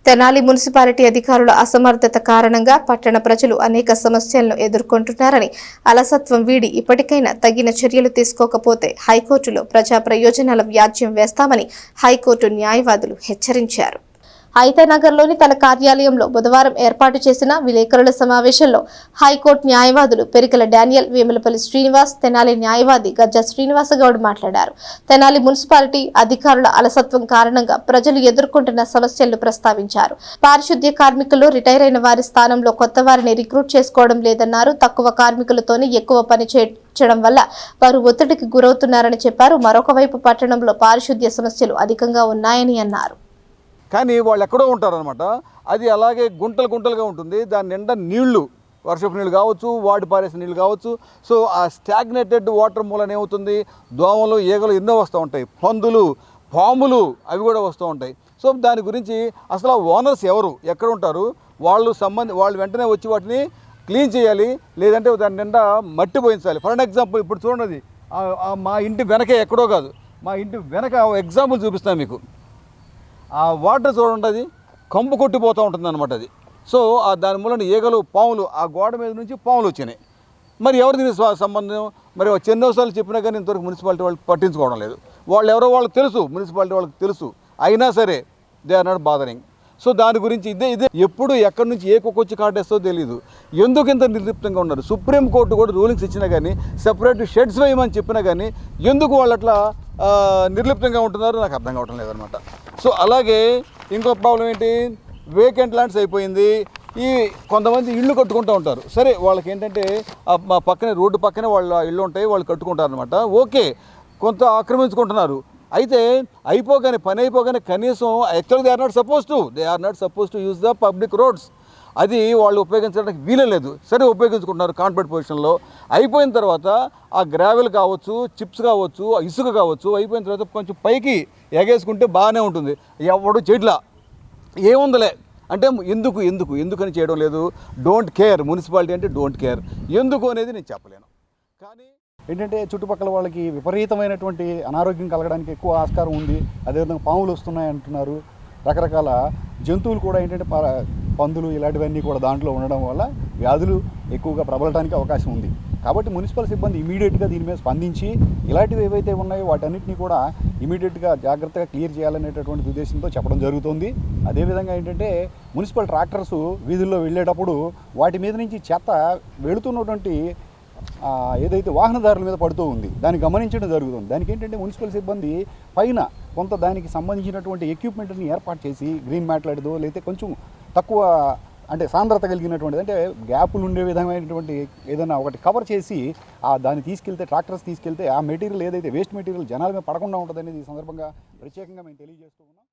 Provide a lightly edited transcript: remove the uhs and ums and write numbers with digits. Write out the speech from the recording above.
Tenali municipality అధికారుల అసమర్థత కారణంగా పట్టణ ప్రజలు అనేక సమస్యలను ఎదుర్కొంటున్నారని, అలసత్వం వీడి ఇప్పటికైనా తగిన చర్యలు తీసుకోకపోతే హైకోర్టులో ప్రజా ప్రయోజనాల వ్యాజ్యం వేస్తామని హైకోర్టు న్యాయవాదులు హెచ్చరించారు. ఐతనగర్లోని తన కార్యాలయంలో బుధవారం ఏర్పాటు చేసిన విలేకరుల సమావేశంలో హైకోర్టు న్యాయవాదులు పెరికల డానియల్, వేములపల్లి శ్రీనివాస్, తెనాలి న్యాయవాది గజ్జా శ్రీనివాసగౌడ్ మాట్లాడారు. తెనాలి మున్సిపాలిటీ అధికారుల అలసత్వం కారణంగా ప్రజలు ఎదుర్కొంటున్న సమస్యలను ప్రస్తావించారు. పారిశుద్ధ్య కార్మికులు రిటైర్ అయిన వారి స్థానంలో కొత్త వారిని రిక్రూట్ చేసుకోవడం లేదన్నారు. తక్కువ కార్మికులతోనే ఎక్కువ పని చేయడం వల్ల వారు ఒత్తిడికి గురవుతున్నారని చెప్పారు. మరొక వైపు పట్టణంలో పారిశుద్ధ్య సమస్యలు అధికంగా ఉన్నాయని అన్నారు. కానీ వాళ్ళు ఎక్కడో ఉంటారనమాట. అది అలాగే గుంటలు గుంటలుగా ఉంటుంది. దాని నిండా నీళ్లు, వర్షపు నీళ్ళు కావచ్చు, వాడి పారేసిన నీళ్ళు కావచ్చు. సో ఆ స్టాగ్నేటెడ్ వాటర్ మూలన ఏమవుతుంది, దోమలు, ఈగలు ఎన్నో వస్తూ ఉంటాయి, పందులు, పాములు అవి కూడా వస్తూ ఉంటాయి. సో దాని గురించి అసలు ఆ ఓనర్స్ ఎవరు, ఎక్కడ ఉంటారు, వాళ్ళు వెంటనే వచ్చి వాటిని క్లీన్ చేయాలి, లేదంటే దాని నిండా మట్టి పోయించాలి. ఫర్ ఎగ్జాంపుల్ ఇప్పుడు చూడండి, మా ఇంటి వెనకే ఎక్కడో కాదు, మా ఇంటి వెనక ఎగ్జాంపుల్ చూపిస్తాను మీకు. ఆ వాటర్ చూడండి, అది కంపు కొట్టిపోతూ ఉంటుంది అనమాట అది. సో దాని మూలన ఈగలు, పాములు, ఆ గోడ మీద నుంచి పాములు వచ్చినాయి. మరి ఎవరు దీనికి సంబంధం? మరి ఎన్నోసార్లు చెప్పినా కానీ ఇంతవరకు మున్సిపాలిటీ వాళ్ళు పట్టించుకోవడం లేదు. వాళ్ళు ఎవరో వాళ్ళకి తెలుసు, మున్సిపాలిటీ వాళ్ళకి తెలుసు, అయినా సరే they are not bothering. So దాని గురించి ఇదే ఎప్పుడు ఎక్కడి నుంచి ఏ కుక్కొచ్చి కాటేస్తో తెలియదు. ఎందుకు ఇంత నిర్లిప్తంగా ఉన్నారు? సుప్రీంకోర్టు కూడా రూలింగ్స్ ఇచ్చినా కానీ, సెపరేట్ షెడ్స్ వేయమని చెప్పినా కానీ ఎందుకు వాళ్ళు అట్లా నిర్లిప్తంగా ఉంటున్నారో నాకు అర్థం కావటం లేదనమాట. సో అలాగే ఇంకో ప్రాబ్లం ఏంటి, వేకెంట్ ల్యాండ్స్ అయిపోయింది. ఈ కొంతమంది ఇళ్ళు కట్టుకుంటూ ఉంటారు. సరే, వాళ్ళకి ఏంటంటే మా పక్కనే, రోడ్డు పక్కనే వాళ్ళ ఇళ్ళు ఉంటాయి, వాళ్ళు కట్టుకుంటారు అనమాట. ఓకే, కొంత ఆక్రమించుకుంటున్నారు. అయితే పని అయిపోగానే కనీసం యాక్చువల్గా they are not suppose to use the public roads. అది వాళ్ళు ఉపయోగించడానికి వీలే లేదు. సరే, ఉపయోగించుకుంటున్నారు కాన్ఫిడెంట్ పొజిషన్లో. అయిపోయిన తర్వాత ఆ గ్రావెల్ కావచ్చు, చిప్స్ కావచ్చు, ఇసుక కావచ్చు, అయిపోయిన తర్వాత కొంచెం పైకి ఎగేసుకుంటే బాగానే ఉంటుంది. ఎవడు చెట్లా ఏముందలే అంటే ఎందుకని చేయడం లేదు. డోంట్ కేర్, మున్సిపాలిటీ అంటే డోంట్ కేర్. ఎందుకు అనేది నేను చెప్పలేను. కానీ ఏంటంటే చుట్టుపక్కల వాళ్ళకి విపరీతమైనటువంటి అనారోగ్యం కలగడానికి ఎక్కువ ఆస్కారం ఉంది. అదేవిధంగా పాములు వస్తున్నాయి అంటున్నారు. రకరకాల జంతువులు కూడా ఏంటంటే పందులు ఇలాంటివన్నీ కూడా దాంట్లో ఉండడం వల్ల వ్యాధులు ఎక్కువగా ప్రబలడానికి అవకాశం ఉంది. కాబట్టి మున్సిపల్ సిబ్బంది ఇమీడియట్గా దీని మీద స్పందించి ఇలాంటివి ఏవైతే ఉన్నాయో వాటన్నిటిని కూడా ఇమీడియట్గా జాగ్రత్తగా క్లియర్ చేయాలనేటటువంటి ఉద్దేశంతో చెప్పడం జరుగుతుంది. అదేవిధంగా ఏంటంటే మున్సిపల్ ట్రాక్టర్స్ వీధుల్లో వెళ్ళేటప్పుడు వాటి మీద నుంచి చెత్త వెళుతున్నటువంటి ఏదైతే వాహనదారుల మీద పడుతూ ఉంది దాన్ని గమనించడం జరుగుతుంది. దానికి ఏంటంటే మున్సిపల్ సిబ్బంది పైన కొంత దానికి సంబంధించినటువంటి ఎక్విప్మెంట్ని ఏర్పాటు చేసి గ్రీన్ మ్యాట్ లాంటిదో లేకపోతే కొంచెం తక్కువ అంటే సాంద్రత కలిగినటువంటిది, అంటే గ్యాపులు ఉండే విధమైనటువంటి ఏదైనా ఒకటి కవర్ చేసి దాన్ని తీసుకెళ్తే, ట్రాక్టర్స్ తీసుకెళ్తే ఆ మెటీరియల్ ఏదైతే వేస్ట్ మెటీరియల్ జనాల మీద పడకుండా ఉంటుందనేది ఈ సందర్భంగా ప్రత్యేకంగా మేము తెలియజేస్తూ ఉన్నాం.